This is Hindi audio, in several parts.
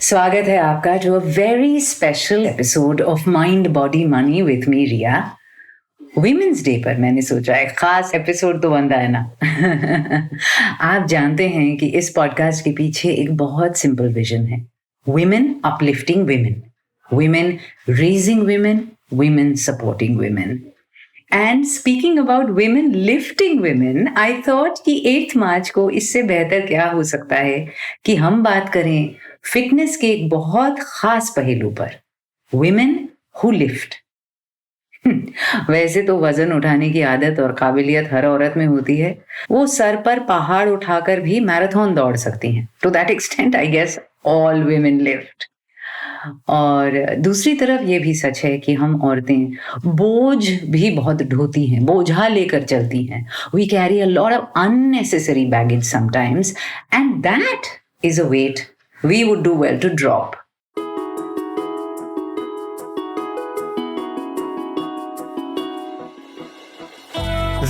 स्वागत है आपका to a very special episode of mind body money with me Riya. Women's day पर मैंने सोचा एक खास एपिसोड तो बनता है ना। आप जानते हैं कि इस पॉडकास्ट के पीछे एक बहुत सिंपल विजन है। Women uplifting women, women raising women, women supporting women. And speaking about women lifting women, I thought कि 8 मार्च को इससे बेहतर क्या हो सकता है कि हम बात करें फिटनेस के एक बहुत खास पहलू पर, विमेन हु लिफ्ट। वैसे तो वजन उठाने की आदत और काबिलियत हर औरत में होती है। वो सर पर पहाड़ उठाकर भी मैराथन दौड़ सकती हैं। To that extent I guess all women lift. और दूसरी तरफ ये भी सच है कि हम औरतें बोझ भी बहुत ढोती हैं, बोझा लेकर चलती हैं। We carry a lot of unnecessary baggage sometimes and that is a weight we would do well to drop.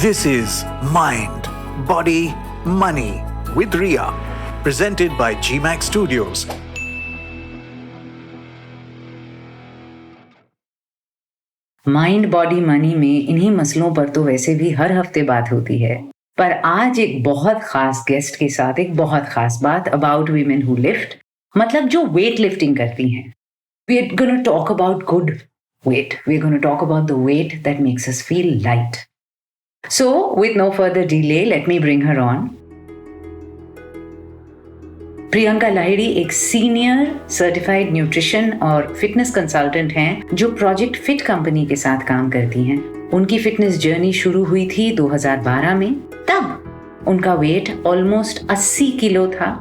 This is Mind, Body, Money with Ria, presented by GMAX Studios. Mind body money में इन्हीं मसलों पर तो वैसे भी हर हफ्ते बात होती है, पर आज एक बहुत खास गेस्ट के साथ एक बहुत खास बात अबाउट वीमेन हु लिफ्ट, मतलब जो वेट लिफ्टिंग करती हैं। We are going to talk about good weight. We are going to talk about the weight that makes us feel light. So, with no further delay, let me bring her on. Priyanka Lahiri एक सीनियर सर्टिफाइड न्यूट्रिशन और फिटनेस कंसल्टेंट हैं जो प्रोजेक्ट फिट कंपनी के साथ काम करती हैं। उनकी फिटनेस जर्नी शुरू हुई थी 2012 में। तब उनका वेट ऑलमोस्ट 80 किलो था।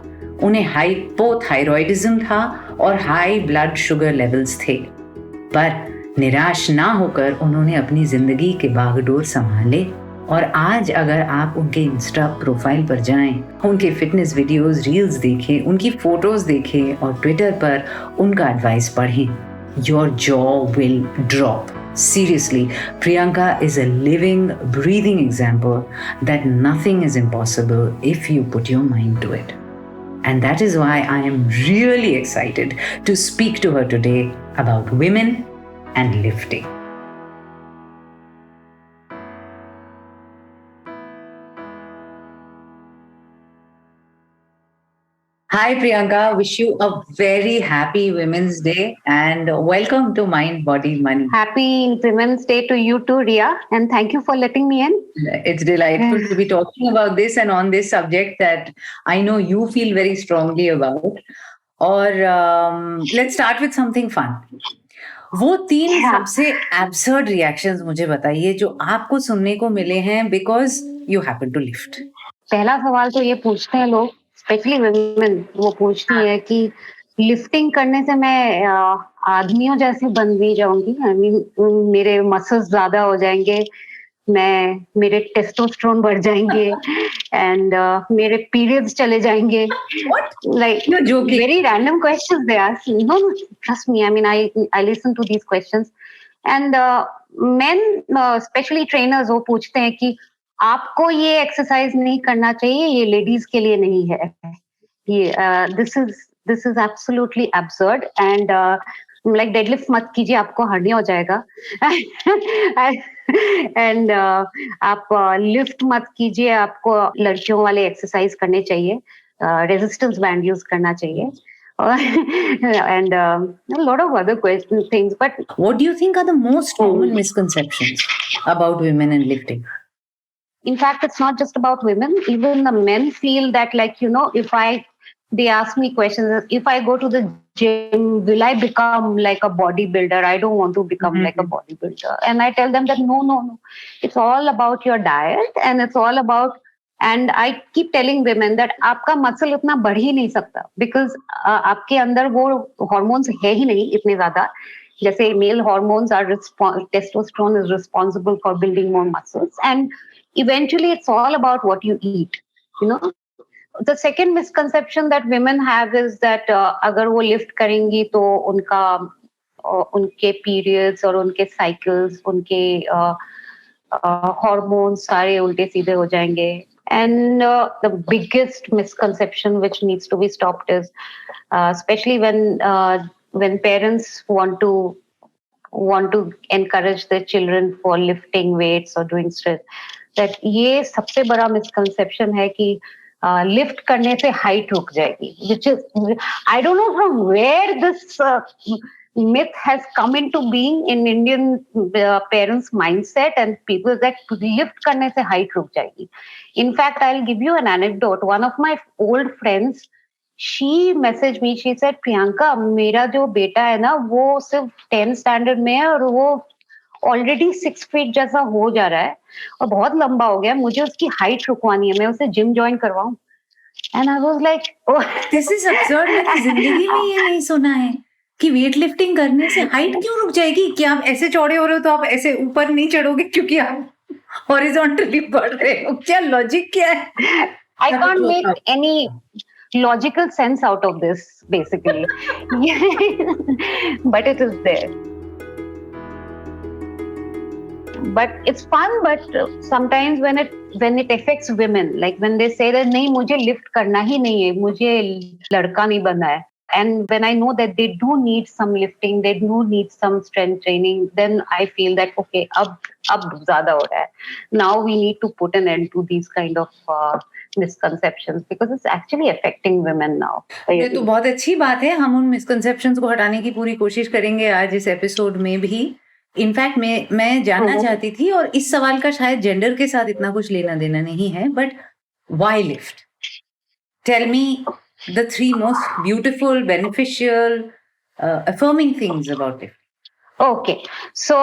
उन्हें हाइपोथायरॉयडिज्म था और हाई ब्लड शुगर लेवल्स थे। पर निराश ना होकर उन्होंने अपनी जिंदगी के बागडोर संभाले और आज अगर आप उनके इंस्टा प्रोफाइल पर जाएं, उनके फिटनेस वीडियोस, रील्स देखें, उनकी फोटोज देखें और ट्विटर पर उनका एडवाइस पढ़ें, your jaw will drop. Seriously, Priyanka is a living, breathing example that nothing is impossible if you put your mind to it. And that is why I am really excited to speak to her today about women and lifting. Hi Priyanka, wish you a very happy Women's Day and welcome to Mind Body Money. Happy Women's Day to you too, Ria, and thank you for letting me in. It's delightful to be talking about this and on this subject that I know you feel very strongly about. और let's start with something fun. वो 3 सबसे absurd reactions मुझे बताइए जो आपको सुनने को मिले हैं because you happen to lift. पहला सवाल तो ये पूछते हैं लोग, स्पेशली वुमेन, वो पूछती है कि लिफ्टिंग करने से मैं आदमियों जैसे बन भी जाऊंगी, आई मीन मेरे मसल्स ज्यादा हो जाएंगे, मेरे टेस्टोस्टेरोन बढ़ जाएंगे एंड मेरे पीरियड्स चले जाएंगे. Like very random questions they ask. No trust me, I mean I listen to these questions and men specially trainers वो पूछते हैं कि आपको ये एक्सरसाइज नहीं करना चाहिए, ये लेडीज के लिए नहीं है. ये this is absolutely absurd and like deadlift मत कीजिए, आपको हर्निया हो जाएगा. एंड आप लिफ्ट मत कीजिए, आपको लड़कियों वाले एक्सरसाइज करने चाहिए, रेजिस्टेंस बैंड यूज करना चाहिए. And a lot of other things. But what do you think are the most common misconceptions about women and lifting? In fact, it's not just about women. Even the men feel that, like, you know, they ask me questions. If I go to the gym, will I become like a bodybuilder? I don't want to become like a bodybuilder. And I tell them that no. It's all about your diet and it's all about, and I keep telling women that आपका मसल उतना बढ़ ही नहीं सकता because आपके अंदर वो hormones है ही नहीं इतने ज़्यादा. जैसे male hormones are testosterone is responsible for building more muscles, and eventually it's all about what you eat, you know. The second misconception that women have is that अगर वो lift करेंगी तो उनके periods और उनके cycles, उनके hormones सारे उल्टे सीधे हो जाएंगे. And the biggest misconception which needs to be stopped is, especially when parents want to encourage their children for lifting weights or doing strength, that ये सबसे बड़ा misconception है कि लिफ्ट करने से हाइट रुक जाएगी, which is, I don't know from where this myth has come into being in Indian parents' mindset and people, that lift करने से height रुक जाएगी. In fact, I'll give you an anecdote. One of my old friends, she messaged me, she said, Priyanka, मेरा जो बेटा है ना वो सिर्फ 10th standard में है और वो ऑलरेडी 6 फीट जैसा हो जा रहा है और बहुत लंबा हो गया, मुझे उसकी हाइट रुकवानी है, मैं उसे जिम ज्वाइन करवाऊं. And I was like, this is absurd. मैंने जिंदगी में ये नहीं सुना है कि वेट लिफ्टिंग करने से हाइट क्यों रुक जाएगी. क्या आप ऐसे चौड़े हो रहे हो तो आप ऐसे ऊपर नहीं चढ़ोगे क्योंकि आप हॉरिजॉन्टली बढ़ रहे हो? क्या लॉजिक क्या है? I can't make any logical sense out of this, basically. But it is there. But it's fun, but sometimes when it affects women, like when they say that नहीं मुझे lift करना ही नहीं है, मुझे लड़का नहीं बनना है, and when I know that they do need some lifting, they do need some strength training, then I feel that okay, अब ज़्यादा हो रहा है. Now we need to put an end to these kind of misconceptions because it's actually affecting women now. ये तो बहुत अच्छी बात है. हम उन misconceptions को हटाने की पूरी कोशिश करेंगे आज इस एपिसोड में भी. इनफैक्ट मैं जानना चाहती थी, और इस सवाल का शायद जेंडर के साथ इतना कुछ लेना देना नहीं है, but why lift? Tell me the 3 most beautiful, beneficial, affirming things about it. Okay, so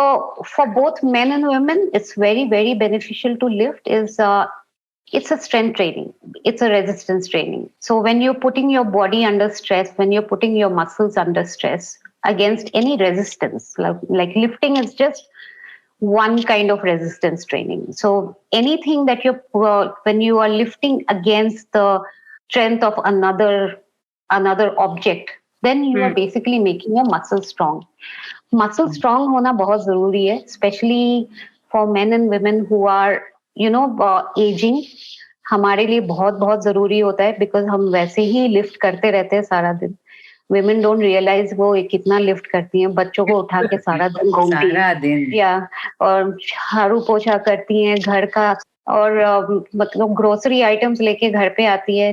for both men and women, it's very, very beneficial to lift. It's a strength training. It's a resistance training. So when you're putting your body under stress, when you're putting your muscles under stress against any resistance, like lifting is just one kind of resistance training. So anything that when you are lifting against the strength of another object, then you are basically making your muscles strong. Muscle strong होना बहुत जरूरी है, especially for men and women who are aging. हमारे लिए बहुत बहुत जरूरी होता है because हम वैसे ही लिफ्ट करते रहते हैं सारा दिन. Women don't realize वो कितना लिफ्ट करती हैं, बच्चों को उठा के सारा दिन घूमती हैं, या और झाड़ू पोछा करती हैं घर का, और मतलब ग्रोसरी आइटम्स लेके घर पे आती है,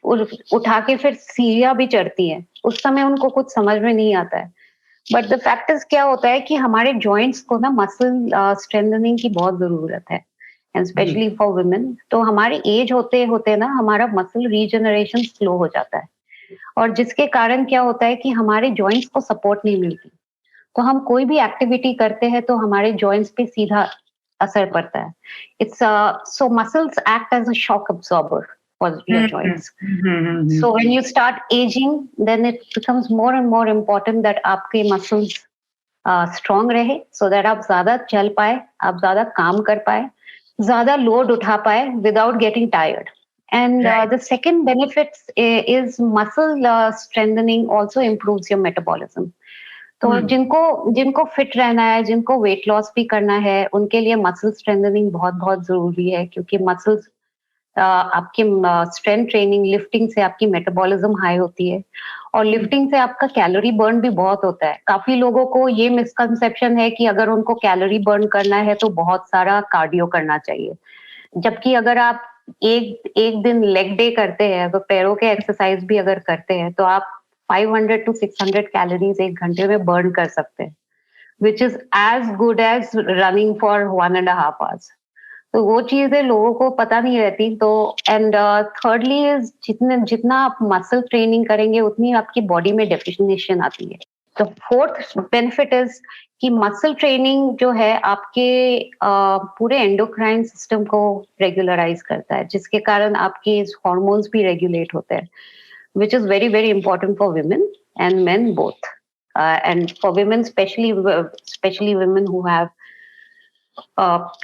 उठा के फिर सीढ़ियां भी चढ़ती हैं. उस समय उनको कुछ समझ में नहीं आता है. बट द फैक्ट इज क्या होता है कि हमारे जॉइंट्स को ना मसल स्ट्रेंथनिंग की बहुत जरूरत है, एंड स्पेशली फॉर वुमेन. तो हमारे एज होते होते ना हमारा मसल रीजनरेशन स्लो हो जाता है, और जिसके कारण क्या होता है कि हमारे जॉइंट्स को सपोर्ट नहीं मिलती. तो हम कोई भी एक्टिविटी करते हैं तो हमारे जॉइंट्स पे सीधा असर पड़ता है. It's so muscles act as a shock absorber for your joints. So when you start aging, then it becomes more and more important that आपके muscles strong रहे, so that आप ज़्यादा चल पाए, आप ज़्यादा काम कर पाए, ज़्यादा लोड उठा पाए without getting tired. And the second benefit is muscle strengthening also improves your metabolism. तो जिनको फिट रहना है, जिनको वेट लॉस भी करना है, उनके लिए मसल स्ट्रेंथनिंग बहुत बहुत जरूरी है, क्योंकि मसल्स आपके स्ट्रेंथ ट्रेनिंग लिफ्टिंग से आपकी मेटाबॉलिज्म हाई होती है, और लिफ्टिंग से आपका कैलोरी बर्न भी बहुत होता है. काफी लोगों को ये मिसकंसेप्शन है कि अगर उनको कैलोरी बर्न करना है तो बहुत सारा कार्डियो करना चाहिए, जबकि अगर आप एक दिन लेग डे करते हैं, अगर पैरों के एक्सरसाइज भी अगर करते हैं, तो आप 500 to 600 कैलोरीज 1 घंटे में बर्न कर सकते हैं, which is as good as running for 1.5 hours. तो वो चीजें लोगों को पता नहीं रहती. तो एंड थर्डली इज जितना आप मसल ट्रेनिंग करेंगे उतनी आपकी बॉडी में डेफिनेशन आती है. तो फोर्थ बेनिफिट इज कि मसल ट्रेनिंग जो है आपके पूरे एंडोक्राइन सिस्टम को रेगुलराइज करता है, जिसके कारण आपके हॉर्मोन्स भी रेगुलेट होते हैं, which is very, very important for women and men both. And for women, especially women who have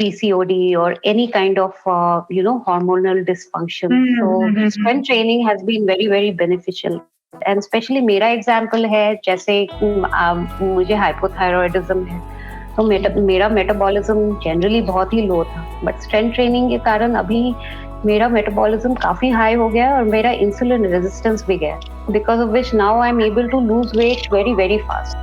PCOD or any kind of, hormonal dysfunction. So strength training has been very, very beneficial. And especially मेरा example है, जैसे मुझे hypothyroidism है, तो मेरा मेटाबॉलिज्म जनरली बहुत ही लो था, बट स्ट्रेंथ ट्रेनिंग के कारण अभी मेरा मेटाबॉलिज्म काफी हाई हो गया है और मेरा इंसुलिन रेजिस्टेंस भी गया है, because of which now I am able to lose weight very very fast.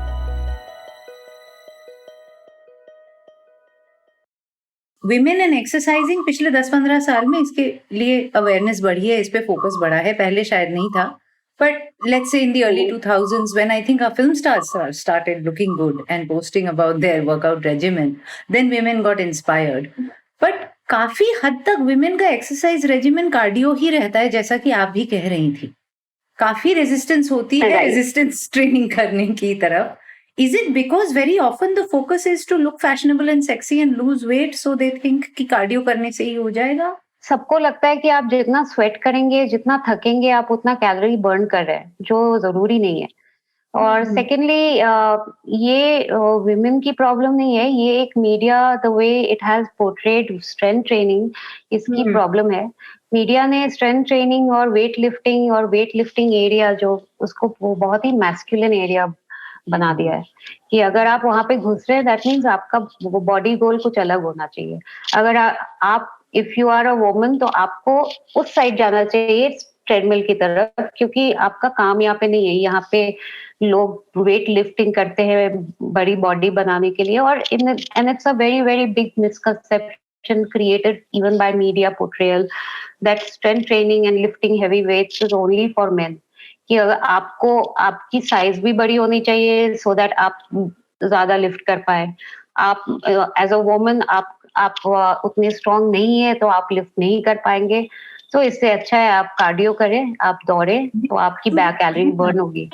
Women and exercising पिछले 10-15 साल में इसके लिए अवेयरनेस बढ़ी है, इस पे फोकस बढ़ा है, पहले शायद नहीं था. But let's say in the early 2000s, when I think our film stars started looking good and posting about their workout regimen, then women got inspired. But काफी हद तक women का exercise regimen cardio ही रहता है, जैसा कि आप भी कह रही थी. काफी resistance होती है resistance training करने की तरफ. Is it because very often the focus is to look fashionable and sexy and lose weight, so they think कि cardio करने से ही हो जाएगा? सबको लगता है कि आप जितना स्वेट करेंगे, जितना थकेंगे, आप उतना कैलोरी बर्न कर रहे हैं, जो जरूरी नहीं है। और सेकेंडली ये विमेन की प्रॉब्लम नहीं है, ये एक media the way it has portrayed strength training, इसकी प्रॉब्लम है। मीडिया ने स्ट्रेंथ ट्रेनिंग और वेट लिफ्टिंग एरिया जो उसको वो बहुत ही मैस्कुलिन एरिया बना दिया है कि अगर आप वहां पे घुस रहे हैं दैट मीन्स आपका बॉडी गोल कुछ अलग होना चाहिए। अगर आप if you are a woman तो आपको उस साइड जाना चाहिए ट्रेडमिल की तरफ, क्योंकि आपका काम यहाँ पे नहीं है। यहाँ पे लोग वेट लिफ्टिंग करते हैं बड़ी बॉडी बनाने के लिए, और and it's a very very big misconception created even by media portrayal that strength training and lifting heavy weights is only for men, कि अगर आपको आपकी साइज भी बड़ी होनी चाहिए सो दैट आप ज्यादा लिफ्ट कर पाए। आप एज अ वुमन आप उतने स्ट्रांग नहीं है तो आप लिफ्ट नहीं कर पाएंगे। तो इससे अच्छा है आप कार्डियो करें, आप दौड़ें, तो आपकी बैक कैलोरी बर्न होगी।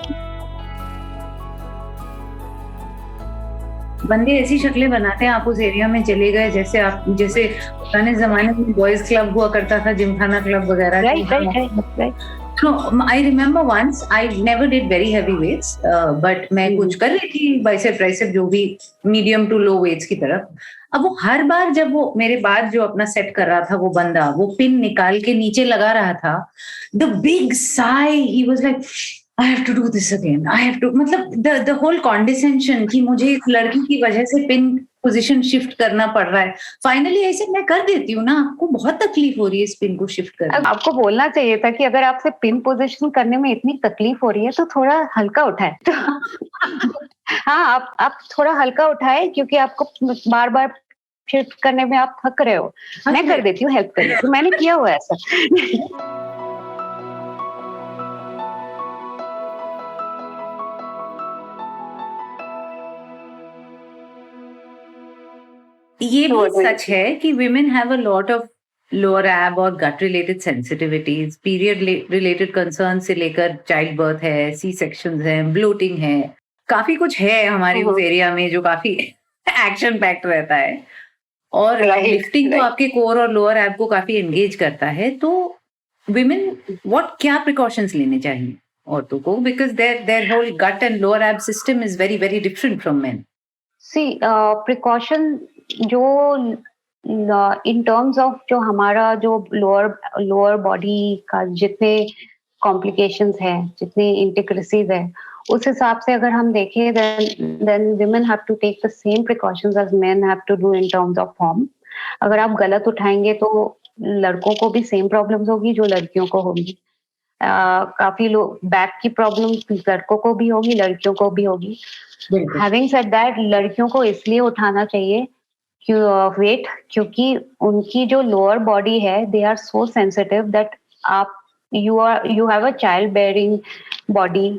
बंदे ऐसी शक्लें बनाते हैं, आप उस एरिया में चले गए जैसे पुराने जमाने में बॉयज क्लब हुआ करता था, जिमखाना क्लब वगैरह। Right. So I remember once I never did very heavy weights, but मैं कुछ कर रही थी बाइसेप ट्राइसेप जो भी मीडियम टू लो वेट्स की तरफ। अब वो हर बार जब वो मेरे बाद जो अपना सेट कर रहा था वो बंदा वो पिन निकाल के नीचे लगा रहा था, the big Sai, he was like I have to do this again, I have to, मतलब the whole condescension कि मुझे इस लड़की की वजह से पिन पोजीशन शिफ्ट करना पड़ रहा है। फाइनली ऐसे मैं कर देती हूँ ना, आपको बहुत तकलीफ हो रही है इस पिन को शिफ्ट करने। आपको बोलना चाहिए था कि अगर आपसे पिन पोजीशन करने में इतनी तकलीफ हो रही है तो थोड़ा हल्का उठाए। तो हाँ, आप थोड़ा हल्का उठाए, क्योंकि आपको बार बार शिफ्ट करने में आप थक रहे हो। मैं कर देती हूँ, हेल्प कर देती हूँ, मैंने किया हुआ ऐसा। ये भी सच है कि women have a lot of lower ab और gut related sensitivities, period related concerns से लेकर child birth है, C-sections है, bloating है, काफी कुछ है हमारे उस एरिया में जो काफी एक्शन पैक्ड रहता है। और लिफ्टिंग तो आपके कोर और लोअर एब को काफी एंगेज करता है। तो विमेन क्या प्रिकॉशंस लेने चाहिए औरतों को, because their whole gut and lower ab system is very very different from men. See precaution जो इन टर्म्स ऑफ जो हमारा जो लोअर बॉडी का जितने कॉम्प्लिकेशंस हैं, जितनी इंटिग्रेसीज है, उस हिसाब से अगर हम देखें then women have to take the same precautions as men have to do in terms of form। अगर आप गलत उठाएंगे तो लड़कों को भी सेम प्रॉब्लम्स होगी जो लड़कियों को होगी। काफी लोग बैक की प्रॉब्लम लड़कों को भी होगी, लड़कियों को भी होगी। हैविंग सेड दैट, लड़कियों को इसलिए उठाना चाहिए वेट क्योंकि उनकी जो लोअर बॉडी है, they are so sensitive that you have a child bearing body,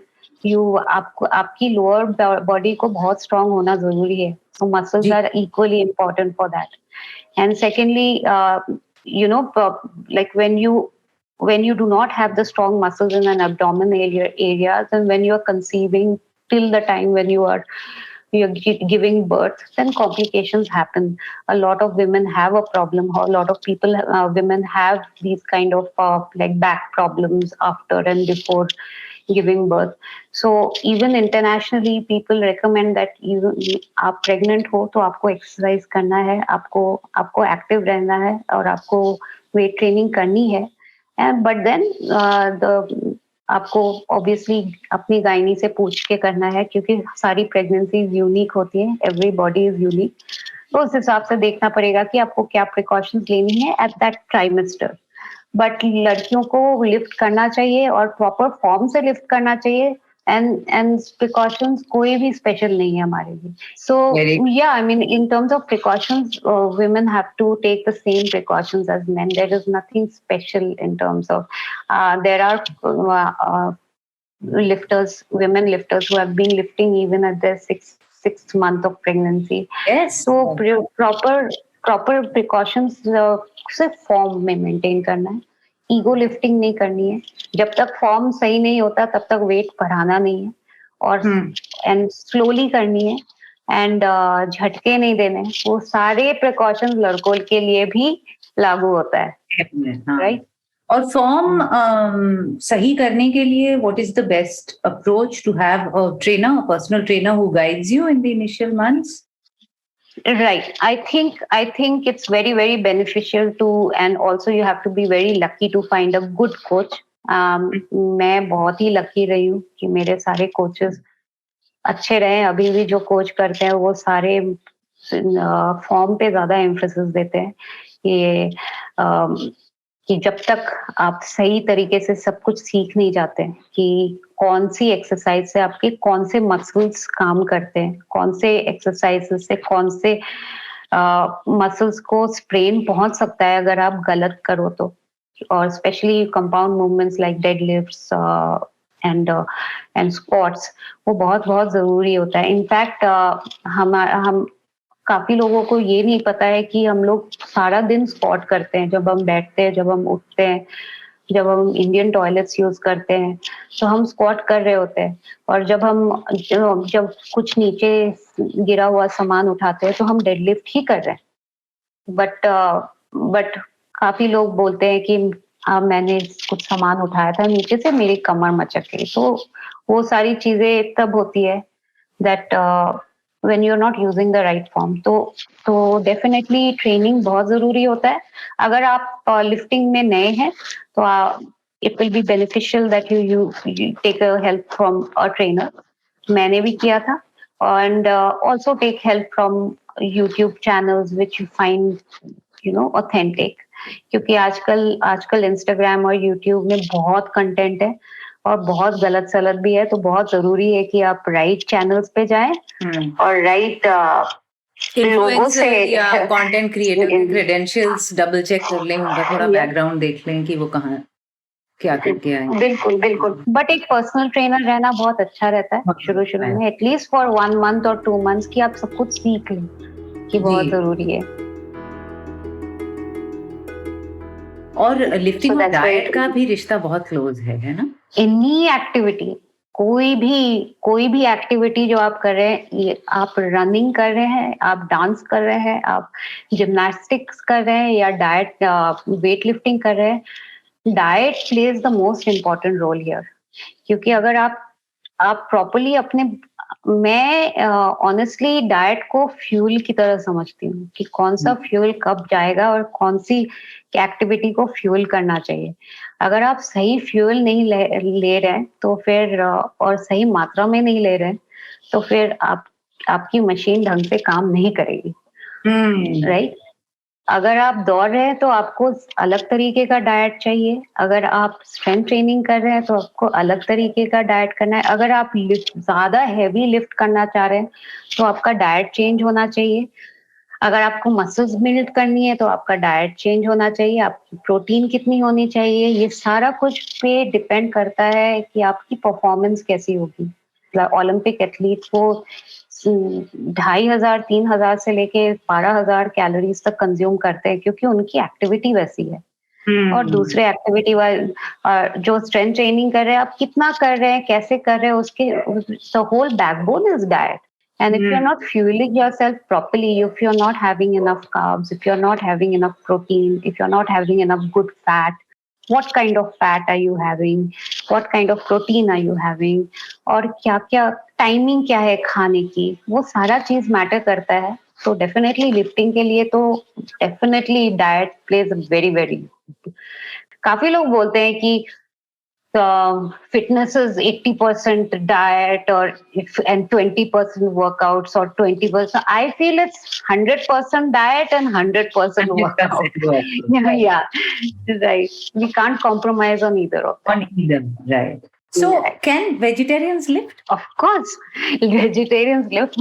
आपकी लोअर बॉडी को बहुत स्ट्रांग होना जरूरी है। So muscles are equally important for that. And secondly you know like when you do not have the strong muscles in an abdomen areas, and when you are conceiving till the time when you're giving birth, then complications happen. A lot of women have a problem, a lot of women have these kind of like back problems after and before giving birth. So even internationally people recommend that आप pregnant हो तो आपको exercise करना है, आपको active रहना है और आपको weight training करनी है। But then आपको obviously अपनी गायनी से पूछ के करना है, क्योंकि सारी pregnancies unique होती हैं, every body is unique। तो उस हिसाब से देखना पड़ेगा कि आपको क्या precautions लेनी है at that trimester। बट लड़कियों को लिफ्ट करना चाहिए और प्रॉपर फॉर्म से लिफ्ट करना चाहिए, एंड प्रिकॉशंस कोई भी स्पेशल नहीं है हमारे लिए. So Very yeah, I mean, in terms of precautions, women have to take the same precautions as men. There is nothing special in terms of there are lifters, women lifters who have been lifting even at their sixth month of pregnancy. yes. So proper precautions सिर्फ फॉर्म में मेंटेन करना है, ईगो लिफ्टिंग नहीं करनी है. जब तक फॉर्म सही नहीं होता तब तक वेट बढ़ाना नहीं है, और एंड स्लोली करनी है, एंड झटके नहीं देने. वो सारे प्रिकॉशंस लड़कों के लिए भी लागू होता है, राइट? और फॉर्म सही करने के लिए what is the best approach? To have a trainer, a personal trainer who guides you in the initial months? Right. I think it's very, very beneficial to, and also you have to be very lucky to find a good coach. मैं बहुत ही लकी रही हूँ कि मेरे सारे कोचेस अच्छे रहे. अभी भी जो कोच करते हैं वो सारे फॉर्म पे ज्यादा एम्फेसिस देते हैं कि जब तक आप सही तरीके से सब कुछ सीख नहीं जाते हैं कि कौन सी एक्सरसाइज से आपके कौन से मसल्स काम करते हैं, कौन से एक्सरसाइज से कौन से मसल्स को स्ट्रेन पहुंच सकता है अगर आप गलत करो तो. और specially compound movements like deadlifts and squats, वो बहुत बहुत जरूरी होता है. इनफैक्ट हम काफी लोगों को ये नहीं पता है कि हम लोग सारा दिन स्क्वाट करते हैं. जब हम बैठते हैं, जब हम उठते हैं, जब हम इंडियन टॉयलेट्स यूज करते हैं, तो हम स्क्वाट कर रहे होते हैं. और जब कुछ नीचे गिरा हुआ सामान उठाते हैं तो हम डेडलिफ्ट ही कर रहे हैं. बट काफी लोग बोलते हैं कि मैंने कुछ सामान उठाया था नीचे से, मेरी कमर मचक गई. तो वो सारी चीजें तब होती है that when you're not using the right form. तो definitely training बहुत जरूरी होता है. अगर आप lifting में नए हैं तो it will be beneficial that you take a help from a trainer. मैंने भी किया था. And also take help from YouTube channels which you find authentic. क्योंकि आजकल Instagram और YouTube में बहुत कंटेंट है और बहुत गलत सलत भी है. तो बहुत जरूरी है कि आप राइट चैनल्स पे जाएं और राइट लोगों से या कंटेंट क्रिएटर के क्रेडेंशियल्स डबल चेक कर लें, उनका थोड़ा बैकग्राउंड देख लें कि वो कहाँ क्या करके आए. बिल्कुल. बट एक पर्सनल ट्रेनर रहना बहुत अच्छा रहता है शुरू में, एटलीस्ट फॉर 1 month और 2 months, कि आप सब कुछ सीख लें कि बहुत जरूरी है. और लिफ्टिंग और डाइट का भी रिश्ता बहुत क्लोज है ना? एनी एक्टिविटी, कोई भी एक्टिविटी जो आप कर रहे हैं, आप रनिंग कर रहे हैं, आप डांस कर रहे हैं, आप जिम्नास्टिक्स कर रहे हैं, या डाइट वेट लिफ्टिंग कर रहे हैं, diet plays the most important role here. क्योंकि अगर आप प्रॉपरली मैं ऑनेस्टली डाइट को फ्यूल की तरह समझती हूँ कि कौन सा फ्यूल कब जाएगा और कौन सी एक्टिविटी को फ्यूल करना चाहिए. अगर आप सही फ्यूल नहीं ले रहे हैं तो फिर और सही मात्रा में नहीं ले रहे हैं तो फिर आपकी मशीन ढंग से काम नहीं करेगी, राइट? अगर आप दौड़ रहे हैं तो आपको अलग तरीके का डाइट चाहिए. अगर आप स्ट्रेंथ ट्रेनिंग कर रहे हैं तो आपको अलग तरीके का डाइट करना है. अगर आप ज्यादा हैवी लिफ्ट करना चाह रहे हैं तो आपका डाइट चेंज होना चाहिए. अगर आपको मसल्स बिल्ड करनी है तो आपका डाइट चेंज होना चाहिए. आपकी प्रोटीन कितनी होनी चाहिए, ये सारा कुछ पे डिपेंड करता है कि आपकी परफॉर्मेंस कैसी होगी. ओलंपिक एथलीट को 2500-3000 से लेके 12,000 कैलोरीज तक कंज्यूम करते हैं क्योंकि उनकी एक्टिविटी वैसी है. और दूसरे एक्टिविटी वाले जो स्ट्रेंथ ट्रेनिंग कर रहे हैं, आप कितना कर रहे हैं, कैसे कर रहे हैं, उसके the whole backbone is diet. And if you're not fueling yourself properly, if you're not having enough carbs, if you're not having enough protein, if you're not having enough good fat, what kind of fat are you having? What kind of protein are you having? और क्या टाइमिंग क्या है खाने की, वो सारा चीज मैटर करता है. तो डेफिनेटली लिफ्टिंग के लिए तो definitely diet plays very very. काफी लोग बोलते हैं कि fitness is 80% diet and 20% workouts or 20%. I feel it's 100% diet and 100% workout. 100% Yeah, right. We can't compromise on either of them. on either, right? So, Yeah. can vegetarians lift? Of course, vegetarians lift.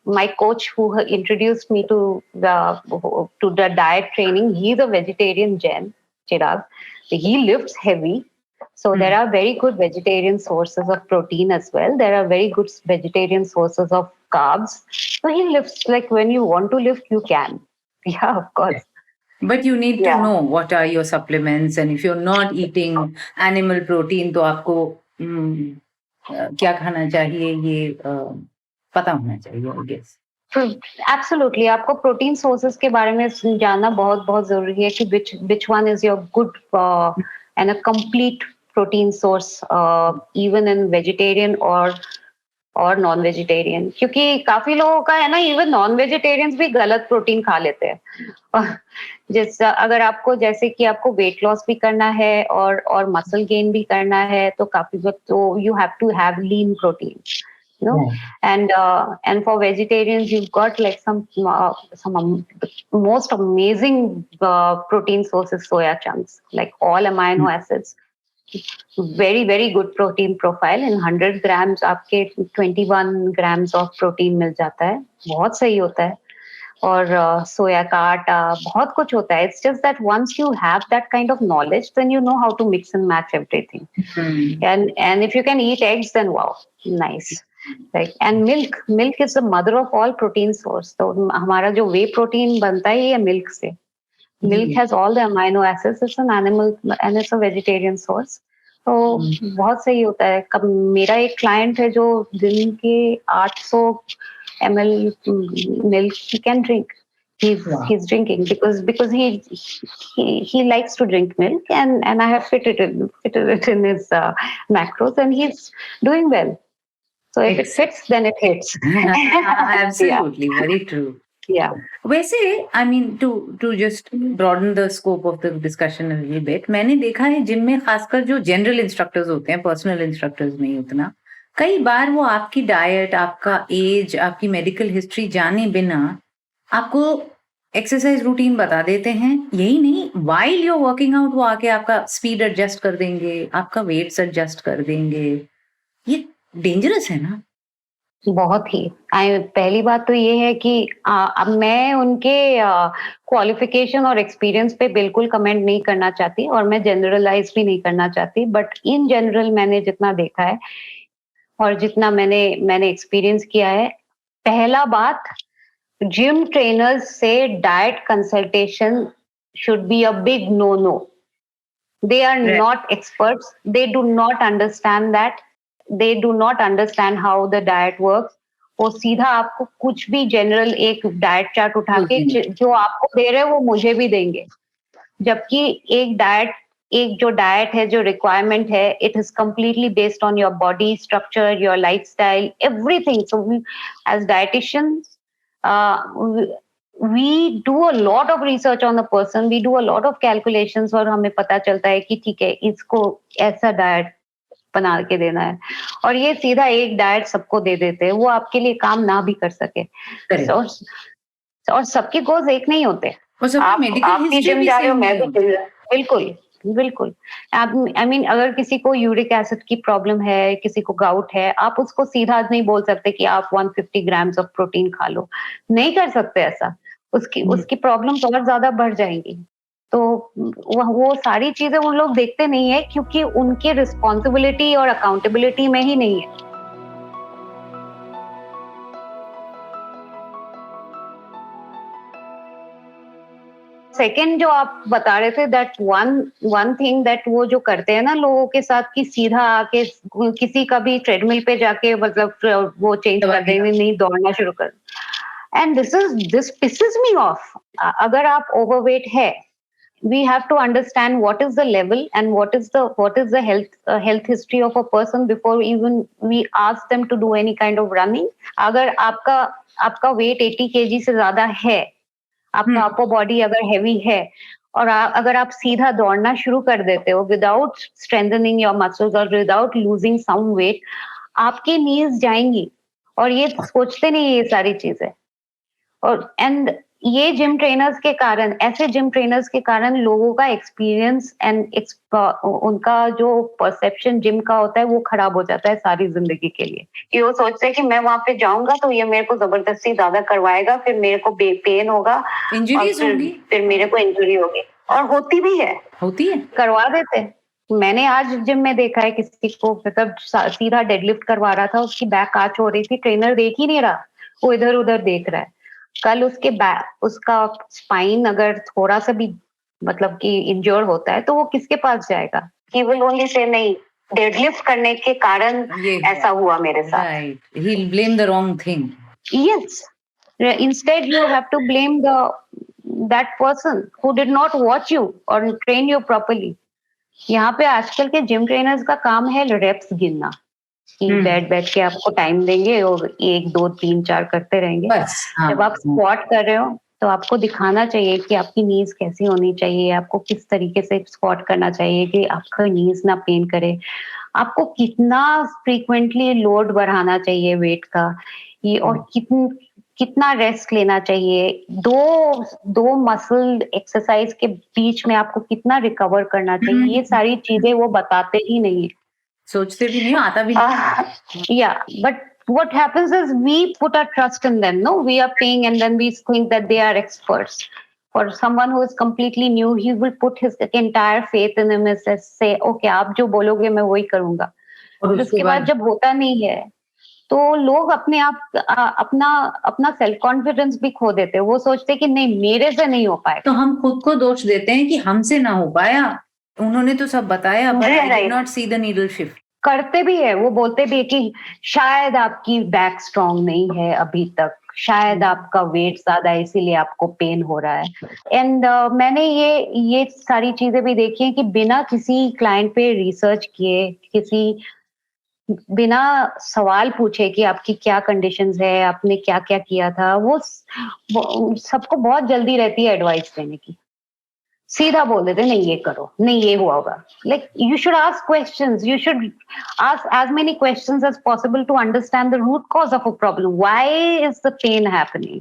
My coach who introduced me to the diet training, he's a vegetarian, Chirag. He lifts heavy. So there are very good vegetarian sources of protein as well. There are very good vegetarian sources of carbs. So he lifts, like when you want to lift, you can. Yeah, of course. But you need to Yeah. know what are your supplements, and if you're not eating animal protein, तो आपको क्या खाना चाहिए ये पता होना चाहिए, I guess. एब्सोल्युटली, आपको प्रोटीन सोर्सेज के बारे में जानना बहुत बहुत जरूरी है कि which one is your good and a complete protein source even in vegetarian और नॉन वेजिटेरियन, क्योंकि काफी लोगों का है ना, इवन नॉन वेजिटेरियंस भी गलत प्रोटीन खा लेते हैं. जैसा अगर आपको, जैसे कि आपको वेट लॉस भी करना है और मसल गेन भी करना है, तो काफी तो you have to have lean protein, you know. And for vegetarians, you've got like some most amazing protein sources, soya chunks, like all amino acids, very very good protein profile. In 100 grams आपके 21 grams of protein मिल जाता है, बहुत सही होता है. और सोया का आटा, बहुत कुछ होता है. It's just that once you have that kind of knowledge, then you know how to mix and match everything. And if you can eat eggs, then wow, nice. Like, and milk is the mother of all protein source. तो हमारा जो whey protein बनता है ये milk से. Milk has all the amino acids. It's an animal and it's a vegetarian source. तो बहुत सही होता है. कब मेरा एक client है जो दिन के 800 ml milk he can drink. He's drinking because he likes to drink milk, and I have fitted it in his macros, and he's doing well. So if it fits, then it hits. Absolutely, very true. Yeah. वैसे, I mean, to just broaden the scope of the discussion a little bit, मैंने देखा है जिम में खासकर जो जनरल इंस्ट्रक्टर्स होते हैं, पर्सनल इंस्ट्रक्टर्स नहीं उतना, कई बार वो आपकी डाइट, आपका एज, आपकी मेडिकल हिस्ट्री जाने बिना आपको एक्सरसाइज रूटीन बता देते हैं. यही नहीं, वाइल यू वर्किंग आउट वो आके आपका स्पीड एडजस्ट कर देंगे, आपका वेट्स एडजस्ट कर देंगे. ये डेंजरस है ना? बहुत ही. पहली बात तो ये है कि अब मैं उनके क्वालिफिकेशन और एक्सपीरियंस पे बिल्कुल कमेंट नहीं करना चाहती, और मैं जनरलाइज भी नहीं करना चाहती, बट इन जनरल मैंने जितना देखा है और जितना मैंने एक्सपीरियंस किया है, पहला बात, जिम ट्रेनर्स से diet consultation should be a big no. They are not experts. They do not understand that. They do not understand how the diet works. वो सीधा आपको कुछ भी जनरल एक डाइट चार्ट उठा के जो आपको दे रहे हैं वो मुझे भी देंगे, जबकि एक जो डाइट है, जो रिक्वायरमेंट है, it is completely based on your body structure, your lifestyle, everything. So as dietitians we do a lot of research on the person. We do a lot of calculations, और हमें पता चलता है कि ठीक है, इसको ऐसा डाइट बना के देना है. और ये सीधा एक डाइट सबको दे देते हैं, वो आपके लिए काम ना भी कर सके. और सबके गोल्स एक नहीं होते. आप भी जिम जा रहे हो, मैं भी. बिल्कुल. आई मीन, अगर किसी को यूरिक एसिड की प्रॉब्लम है, किसी को गाउट है, आप उसको सीधा नहीं बोल सकते कि आप 150 ग्राम्स ऑफ प्रोटीन खा लो. नहीं कर सकते ऐसा. उसकी प्रॉब्लम्स और ज्यादा बढ़ जाएंगी. तो वो सारी चीजें उन लोग देखते नहीं है, क्योंकि उनकी रिस्पॉन्सिबिलिटी और अकाउंटेबिलिटी में ही नहीं है. सेकेंड जो आप बता रहे थे, दैट वन थिंग दैट वो जो करते हैं ना लोगों के साथ, कि सीधा आके किसी का भी ट्रेडमिल पे जाके मतलब वो चेंज कर देंगे, नहीं दौड़ना शुरू कर. And this pisses me off. अगर आप ओवरवेट है, we have to understand what is the level and what is the health history of a person before even we ask them to do any kind of running. अगर आपका weight 80 kg से ज्यादा है, आपका upper body अगर heavy है, और अगर आप सीधा दौड़ना शुरू कर देते हो विदाउट स्ट्रेंथनिंग योर मसल्स और विदाउट लूजिंग सम वेट, आपकी नीज जाएंगी और ये सोचते नहीं ये सारी चीजें। और एंड ये जिम ट्रेनर्स के कारण, ऐसे जिम ट्रेनर्स के कारण लोगों का एक्सपीरियंस एंड उनका जो परसेप्शन जिम का होता है वो खराब हो जाता है सारी जिंदगी के लिए। कि वो सोचते हैं कि मैं वहां पे जाऊंगा तो ये मेरे को जबरदस्ती ज्यादा करवाएगा, फिर मेरे को पेन होगा, इंजरीज होंगी, फिर मेरे को इंजरी होगी। और होती भी है, होती है, करवा देते हैं। मैंने आज जिम में देखा है किसी को, मतलब सीधा डेडलिफ्ट करवा रहा था, उसकी बैक काच हो रही थी, ट्रेनर देख ही नहीं रहा, वो इधर उधर देख रहा है। कल उसके उसका स्पाइन अगर थोड़ा सा भी मतलब कि इंजर होता है तो वो किसके पास जाएगा? ही विल ओनली से नहीं, डेडलिफ्ट करने के कारण ऐसा हुआ मेरे साथ। Right, he will blame the wrong thing. Yes, instead you have to blame that person who did not watch you or train you properly. यहाँ पे आजकल के जिम ट्रेनर्स का काम है रेप्स गिनना, कि बैठ के आपको टाइम देंगे और 1 2 3 4 करते रहेंगे बस। जब आप स्क्वाट कर रहे हो तो आपको दिखाना चाहिए कि आपकी नीज कैसी होनी चाहिए, आपको किस तरीके से स्क्वाट करना चाहिए कि आपका नीज ना पेन करे, आपको कितना फ्रीक्वेंटली लोड बढ़ाना चाहिए वेट का, ये और कितना रेस्ट लेना चाहिए, दो मसल एक्सरसाइज के बीच में आपको कितना रिकवर करना चाहिए, ये सारी चीजें वो बताते ही नहीं, सोचते भी नहीं, आता भी नहीं। Yeah, but what happens is we put our trust in them. No, we are paying and then we think that they are experts. For someone who is completely new, he will put his entire faith in him and say, okay, आप जो बोलोगे मैं वही करूंगा। और उसके बाद जब होता नहीं है तो लोग अपने आप अपना सेल्फ कॉन्फिडेंस भी खो देते हैं। वो सोचते हैं कि नहीं, मेरे से नहीं हो पाएगा, तो हम खुद को दोष देते हैं कि हमसे ना हो पाया, उन्होंने तो सब बताया, but I did not see the needle shift। करते भी है, वो बोलते भी है कि शायद आपकी बैक स्ट्रॉन्ग नहीं है अभी तक, शायद आपका वेट ज्यादा है इसीलिए आपको पेन हो रहा है। एंड मैंने ये सारी चीजें भी देखी है कि बिना किसी क्लाइंट पे रिसर्च किए, बिना सवाल पूछे कि आपकी क्या कंडीशंस है, आपने क्या क्या किया था, वो सबको बहुत जल्दी रहती है एडवाइस देने की, सीधा बोल देते नहीं ये करो, नहीं ये हुआ होगा। Like you should ask questions, you should ask as many questions as possible to understand the root cause of a problem, why is the pain happening.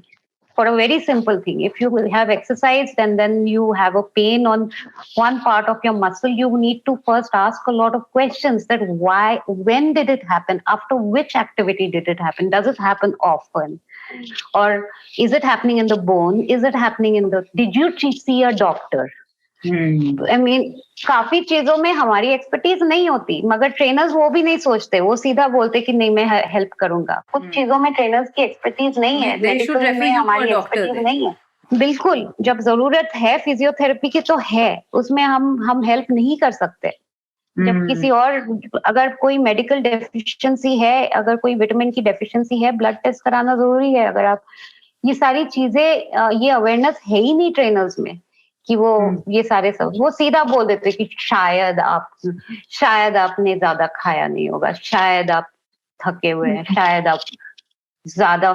For a very simple thing, if you have exercised and then you have a pain on one part of your muscle, you need to first ask a lot of questions, that why, when did it happen, after which activity did it happen, does it happen often, or is it happening in the bone, is it happening in the, did you see a doctor? I mean, काफी चीजों में हमारी एक्सपर्टीज नहीं होती, मगर ट्रेनर्स वो भी नहीं सोचते, वो सीधा बोलते कि नहीं मैं हेल्प करूंगा। कुछ चीजों में ट्रेनर्स की एक्सपर्टीज नहीं है, मेडिकल में हमारी एक्सपर्टीज नहीं है। बिल्कुल, जब जरूरत है फिजियोथेरेपी की तो है, उसमें हम हेल्प नहीं कर सकते। जब किसी और, अगर कोई मेडिकल डेफिशिएंसी है, अगर कोई विटामिन की डेफिशिएंसी है, ब्लड टेस्ट कराना जरूरी है। अगर आप ये सारी चीजें, ये अवेयरनेस है ही नहीं ट्रेनर्स में कि वो ये सारे सब, वो सीधा बोल देते कि शायद आपने ज्यादा खाया नहीं होगा, शायद आप थके हुए हैं, शायद आप ज्यादा,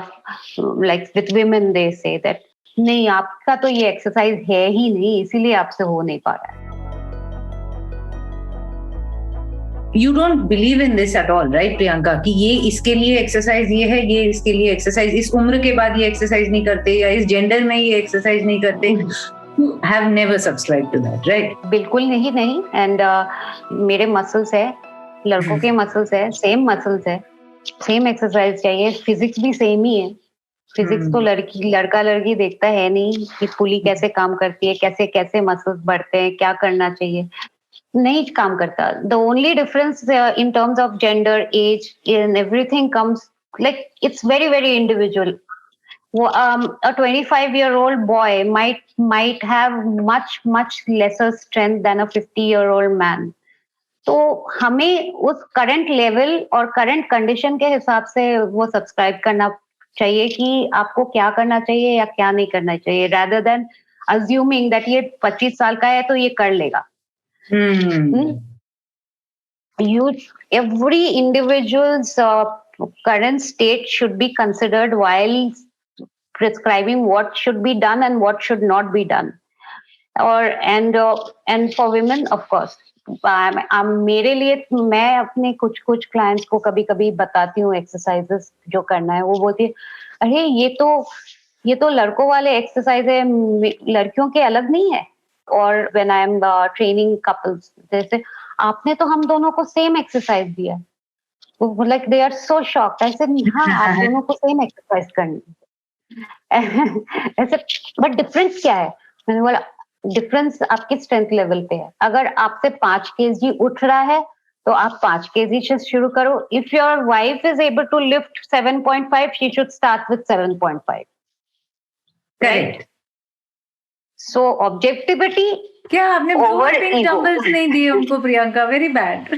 like with women they say that नहीं, आपका तो ये एक्सरसाइज है ही नहीं, इसीलिए आपसे हो नहीं पा रहा है। You don't believe in this at all, right, Priyanka? कि ये इसके लिए एक्सरसाइज ये है, ये इसके लिए एक्सरसाइज, इस उम्र के बाद ये एक्सरसाइज नहीं करते, या इस जेंडर में ये एक्सरसाइज नहीं करते। You have never subscribed to that, right? बिल्कुल नहीं। एंड मेरे मसल्स है, लड़कों के मसल्स है, सेम मसल्स है, सेम एक्सरसाइज चाहिए, फिजिक्स भी सेम ही है। फिजिक्स तो लड़का लड़की देखता है नहीं कि पुली कैसे काम करती है, कैसे कैसे मसल्स बढ़ते हैं, क्या करना चाहिए, नहीं काम करता। The only difference in terms of gender, age and everything comes, like it's very very individual. A 25-year-old boy might have much lesser strength than a 50-year-old man. तो हमें उस करंट लेवल और करंट कंडीशन के हिसाब से वो सब्सक्राइब करना चाहिए कि आपको क्या करना चाहिए या क्या नहीं करना चाहिए, rather than assuming that ये 25 साल का है तो ये कर लेगा। Every individual's current state should be considered while prescribing what should be done and what should not be done. और and for women of course मेरे लिए मैं अपने कुछ कुछ क्लाइंट्स को कभी कभी बताती हूँ एक्सरसाइजेस जो करना है। वो बोलती है अरे ये तो लड़कों वाले एक्सरसाइज है, लड़कियों के अलग नहीं है। और when I am training couples, जैसे आपने तो हम दोनों को सेम एक्सरसाइज दिया, like they are so shocked. ऐसे हाँ आप दोनों को सेम एक्सरसाइज करनी ऐसे, बट डिफरेंस क्या है? मैंने बोला डिफरेंस आपके स्ट्रेंथ लेवल पे है। अगर आपसे 5 kg उठ रहा है तो आप 5 kg से शुरू करो। If your wife is able to lift 7.5, she should start with 7.5। Correct. So objectivity. क्या आपने पिंक डंबल्स नहीं दिए उनको प्रियंका? Very bad.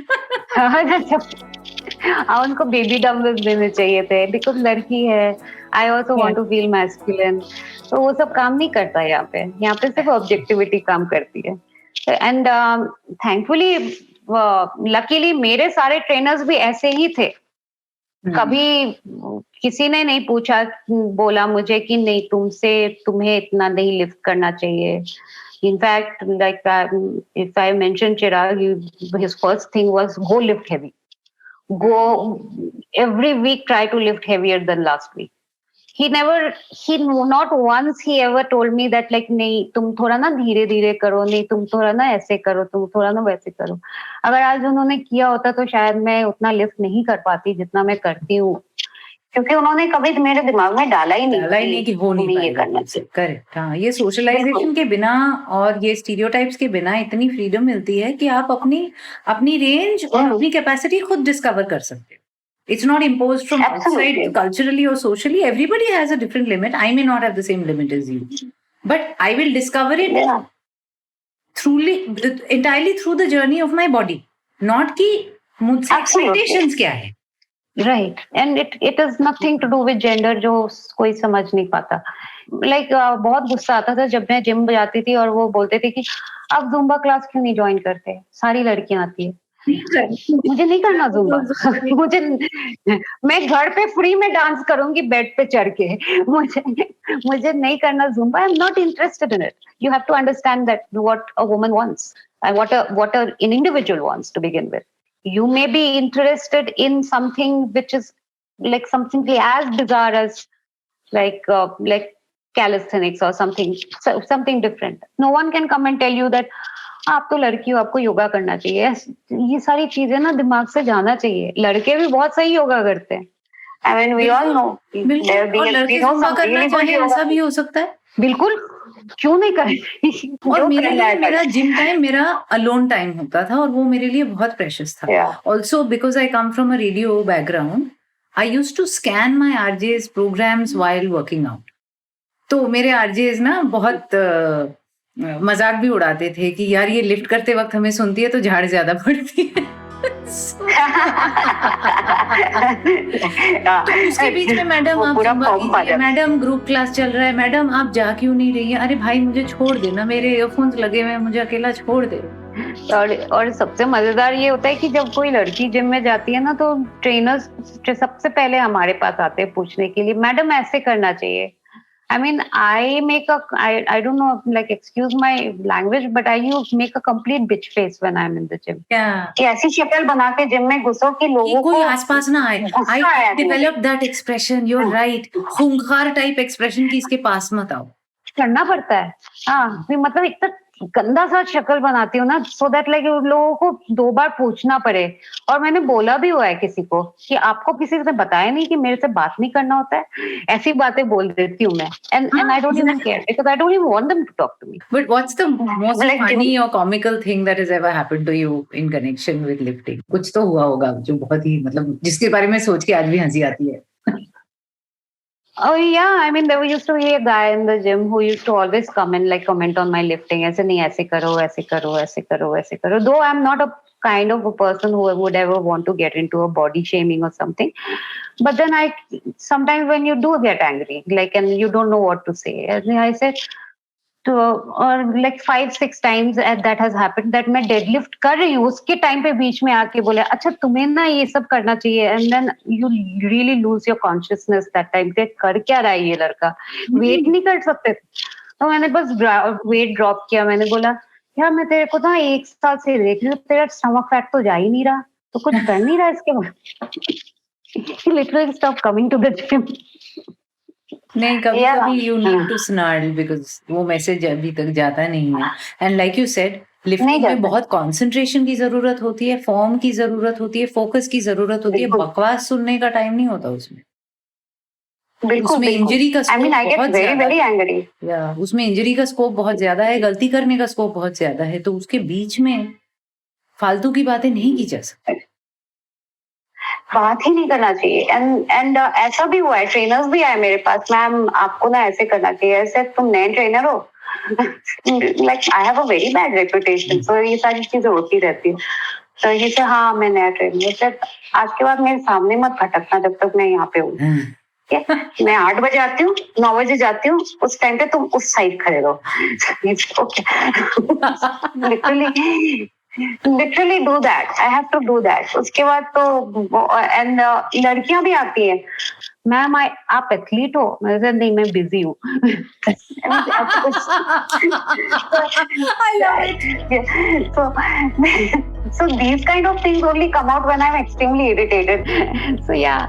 उनको बेबी डंबल्स देने चाहिए थे, बिकॉज लड़की है। I also want to feel masculine. तो वो सब काम नहीं करता यहाँ पे सिर्फ ऑब्जेक्टिविटी काम करती है। एंड थैंकफुली लकीली मेरे सारे ट्रेनर्स भी ऐसे ही थे। कभी किसी ने नहीं बोला मुझे कि नहीं तुम्हें इतना नहीं लिफ्ट करना चाहिए। In fact, like if I mention Chirag, his first thing was go lift heavy. Go every week, try to lift heavier than last week. Not once he ever told me that like नहीं तुम थोड़ा ना धीरे धीरे करो, नहीं तुम थोड़ा ना ऐसे करो, तुम थोड़ा ना वैसे करो। अगर आज उन्होंने किया होता तो शायद मैं उतना लिफ्ट नहीं कर पाती जितना मैं करती हूँ, क्योंकि उन्होंने कभी मेरे दिमाग में डाला ही नहीं कि हो नहीं ये करना चाहिए। करेक्ट। हाँ, ये सोशलाइजेशन के बिना और ये स्टीरियोटाइप्स के बिना इतनी फ्रीडम मिलती है कि आप अपनी रेंज और अपनी कैपेसिटी खुद डिस्कवर कर सकते हो। It's not imposed from outside culturally or socially. Everybody has a different limit. I may not have the same limit as you, but I will discover it entirely through the journey of my body. Not कि मुझसे expectations क्या है। Right, and it is nothing to do with gender जो कोई समझ नहीं पाता। Like बहुत गुस्सा आता था जब मैं जिम जाती थी और वो बोलते थे कि आप जुम्बा क्लास क्यों नहीं ज्वाइन करते, सारी लड़कियां आती है। मुझे नहीं करना जुम्बा। मैं घर पे फ्री में डांस करूंगी बेड पे चढ़ के। मुझे नहीं करना Zumba. I am not interested in it. You have to understand that what a woman wants and what an individual wants to begin with. You may be interested in something which is like something as bizarre as like calisthenics or something different. No one can come and tell you that आप तो लड़की हो, आपको योगा करना चाहिए। ये सारी चीजें ना दिमाग से जाना चाहिए। लड़के भी बहुत सही योगा करते हैं। I mean, we all know. और लड़के योगा करना चाहिए, ऐसा भी हो सकता है। बिल्कुल, क्यों नहीं करें। और मेरे लिए मेरा जिम टाइम मेरा अलोन टाइम होता था और वो मेरे लिए बहुत प्रेशियस था। Also because I come from a radio background, I used to scan my RJs programs while working out. तो मेरे आरजेस ना बहुत मजाक भी उड़ाते थे कि यार ये लिफ्ट करते वक्त हमें सुनती है तो झाड़ ज्यादा पड़ती है। तो उसके बीच में मैडम ग्रुप क्लास चल रहा है, मैडम आप जा क्यों नहीं रही है? अरे भाई मुझे छोड़ देना, मेरे ईयरफोन्स लगे हुए हैं, मुझे अकेला छोड़ दे। और सबसे मजेदार ये होता है कि जब कोई लड़की जिम में जाती है ना तो ट्रेनर्स सबसे पहले हमारे पास आते हैं पूछने के लिए, मैडम ऐसे करना चाहिए। I mean, I don't know, like, excuse my language, but I make a complete bitch face when I'm in the gym. Yeah. कि ऐसी शक्ल बना के जिम में घुसो कि लोगों को कोई आसपास ना आए। I developed that expression. You're right. खूंखार टाइप एक्सप्रेशन की इसके पास मत आओ। करना पड़ता है। हाँ, मतलब इतना गंदा सा शक्ल बनाती हूँ ना, so that like लोगों को 2 बार पूछना पड़े। और मैंने बोला भी हुआ है किसी को कि आपको किसी से बताया नहीं कि मेरे से बात नहीं करना होता है। ऐसी बातें बोल देती हूँ मैं। And I don't even care because I don't even want them to talk to me. But what's the most funny or comical thing that has ever happened to you in connection with lifting? कुछ तो हुआ होगा जो बहुत ही मतलब जिसके बारे में सोच के आज भी हंसी आती है। Oh yeah, I mean there used to be a guy in the gym who used to always come and like comment on my lifting. ऐसे नहीं, ऐसे करो, ऐसे करो, ऐसे करो, ऐसे करो. Though I'm not a kind of a person who would ever want to get into a body shaming or something, but then sometimes when you do get angry, like, and you don't know what to say, I said to or like 5-6 times that has happened that मैं deadlift कर रही हूँ, उसके टाइम पे बीच में आके बोले अच्छा तुम्हें ना ये सब करना चाहिए, and then you really lose your consciousness that time कि कर क्या रहा है ये लड़का, वेट नहीं कर सकते। तो मैंने बस वेट ड्रॉप किया. मैंने बोला यार मैं तेरे को ना 1 साल से देख रही हूँ, तेरा स्टमक फैट तो जा ही नहीं रहा, तो कुछ कर नहीं रहा इसके बाद. Literally stop coming to the gym. नहीं, कभी Yeah. कभी you need to snarl because वो मैसेज अभी तक जाता नहीं है. And like you said, lifting में बहुत कंसंट्रेशन की जरूरत होती है, फॉर्म की जरूरत होती है, फोकस की जरूरत होती है. बकवास सुनने का टाइम नहीं होता उसमें. उसमें इंजरी का स्कोप बहुत ज्यादा है. या उसमें इंजरी का स्कोप बहुत ज्यादा है, गलती करने का स्कोप बहुत ज्यादा है. तो उसके बीच में फालतू की बातें नहीं की जा सकती. बात ही नहीं करना चाहिए. एंड ऐसा भी हुआ है, ट्रेनर्स भी आए मेरे पास, मैम आपको ना ऐसे करना चाहिए, ऐसे तुम नए ट्रेनर हो. Like I have a very bad reputation. So ये सारी चीजें होती रहती है. तो ये से हाँ मैं नया ट्रेनर, सर आज के बाद मेरे सामने मत भटकना जब तक मैं यहाँ पे हूँ. मैं 8 बजे आती हूँ, 9 बजे जाती हूँ, उस टाइम पे तुम उस साइड खड़े रहो. Okay. Literally do that. I have to do that. उसके बाद तो एंड लड़कियां भी आती हैं, मैम आप एथलीट हो. मैं नहीं, मैं बिजी हूँ. So these kind of things only come out when I'm extremely irritated. So yeah,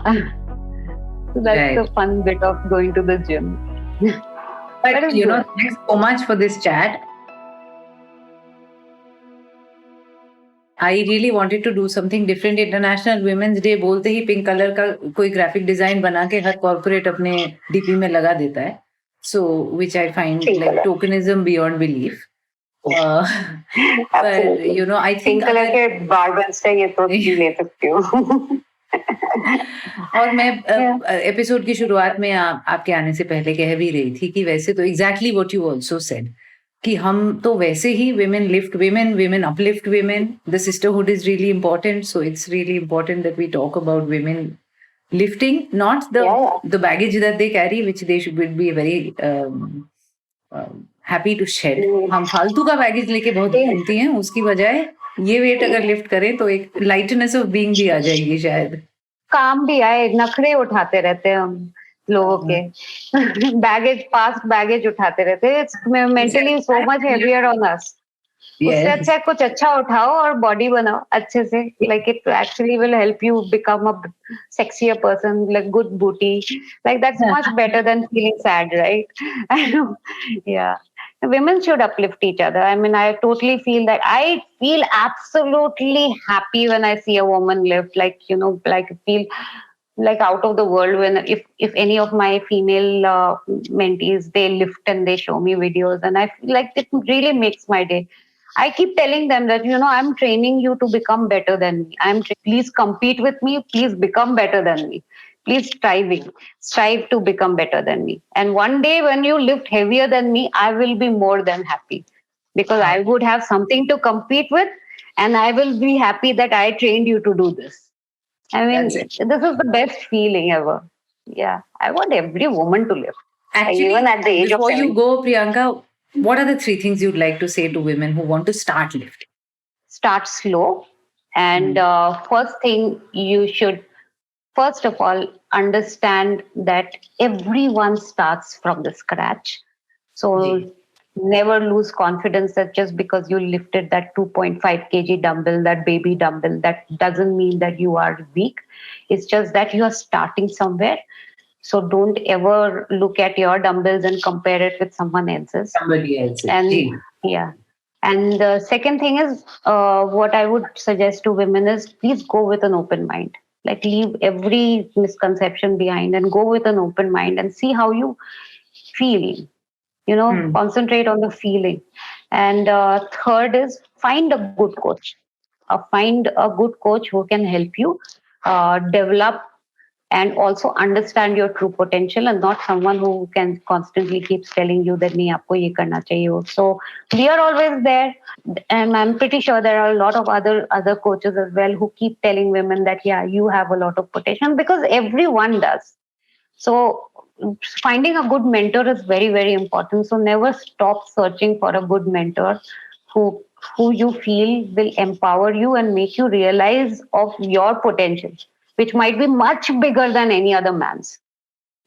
so that's right. the fun bit of going to the gym. But you know, thanks so much for this chat. I really wanted to do something different. International Women's Day बोलते ही पिंक कलर का कोई ग्राफिक डिजाइन बना के हर कॉर्पोरेट अपने डीपी में लगा देता है. So which I find like tokenism beyond belief. But you know, I think pink colour के बार्बल्स से ये तो ले सकती हूँ. और मैं एपिसोड की शुरुआत में आपके आने से पहले कह भी रही थी कि वैसे तो exactly what you also said कि हम तो वैसे ही women lift women, women uplift women. The sisterhood is really important, so it's really important that we talk about women lifting, not the baggage that they carry, which they would be very happy to shed. हम फालतू का बैगेज लेके बहुत घूमती हैं, उसकी बजाय ये वेट अगर लिफ्ट करें तो एक लाइटनेस ऑफ बीइंग भी आ जाएगी. शायद काम भी आए. नखरे उठाते रहते हैं हम लोगों के, बैगेज पास्ट बैगेज उठाते रहते हैं. It's mentally so much heavier on us. उससे अच्छा कुछ अच्छा उठाओ और बॉडी बनाओ अच्छे से. Like it actually will help you become a sexier person, like good booty. Like that's much better than feeling sad, right? Yeah. Women should uplift each other. I mean, I totally feel that. I feel absolutely happy when I see a woman lift. Like, you know, like feel like out of the world when if any of my female mentees, they lift and they show me videos, and I feel like it really makes my day. I keep telling them that, you know, I'm training you to become better than me. Please compete with me. Please become better than me. Please strive to become better than me. And one day when you lift heavier than me, I will be more than happy, because I would have something to compete with, and I will be happy that I trained you to do this. I mean, this is the best feeling ever. Yeah, I want every woman to lift. Actually, even at the age of 7. Before you go, Priyanka, what are the 3 things you'd like to say to women who want to start lifting? Start slow. And first thing, you should first of all understand that everyone starts from the scratch. So never lose confidence that just because you lifted that 2.5 kg dumbbell, that baby dumbbell, that doesn't mean that you are weak. It's just that you are starting somewhere. So don't ever look at your dumbbells and compare it with someone else's. Somebody else's. And yeah. And the second thing is, what I would suggest to women is, please go with an open mind. Like, leave every misconception behind and go with an open mind and see how you feel. You know, concentrate on the feeling. And third is, find a good coach. Find a good coach who can help you develop and also understand your true potential, and not someone who can constantly keeps telling you that nahi aapko ye karna chahiye. So we are always there, and I'm pretty sure there are a lot of other coaches as well who keep telling women that yeah, you have a lot of potential, because everyone does. So finding a good mentor is very, very important. So never stop searching for a good mentor who you feel will empower you and make you realize of your potential, which might be much bigger than any other man's.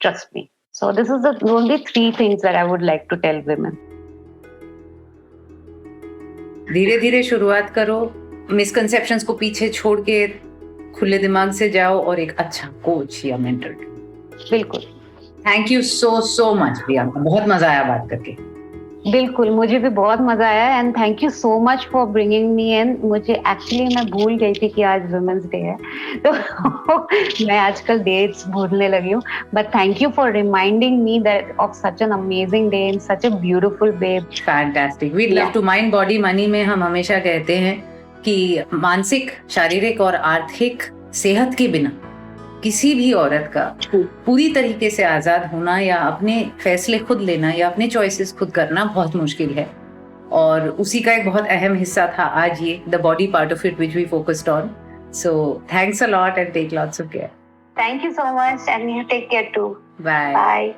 Trust me. So this is the only 3 things that I would like to tell women. धीरे धीरे शुरुआत करो, मिसकंसेप्शंस को पीछे छोड़ के खुले दिमाग से जाओ और एक अच्छा कोच या मेंटर। बिल्कुल। Thank you so much Priyanka, बहुत मजा आया बात करके। बिल्कुल, मुझे भी बहुत मजा आया and thank you so much for bringing me in. मुझे एक्चुअली मैं भूल गई थी कि आज वुमेन्स डे है, तो मैं आजकल डेट्स भूलने लगी हूँ, but thank you for reminding me that of such an amazing day in such a beautiful way. Fantastic. We love to mind body money में हम हमेशा कहते हैं कि मानसिक, शारीरिक और आर्थिक सेहत के बिना किसी भी औरत का पूरी तरीके से आजाद होना या अपने फैसले खुद लेना या अपने चॉइसेस खुद करना बहुत मुश्किल है, और उसी का एक बहुत अहम हिस्सा था आज ये the body part of it which we focused on. So thanks a lot and take lots of care. Thank you so much and you take care too. Bye bye.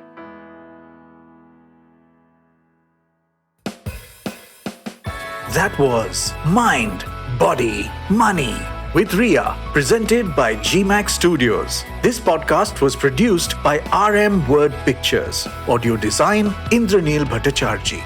That was Mind, Body, Money with Ria, presented by GMAX Studios. This podcast was produced by RM Word Pictures. Audio design Indranil Bhattacharjee.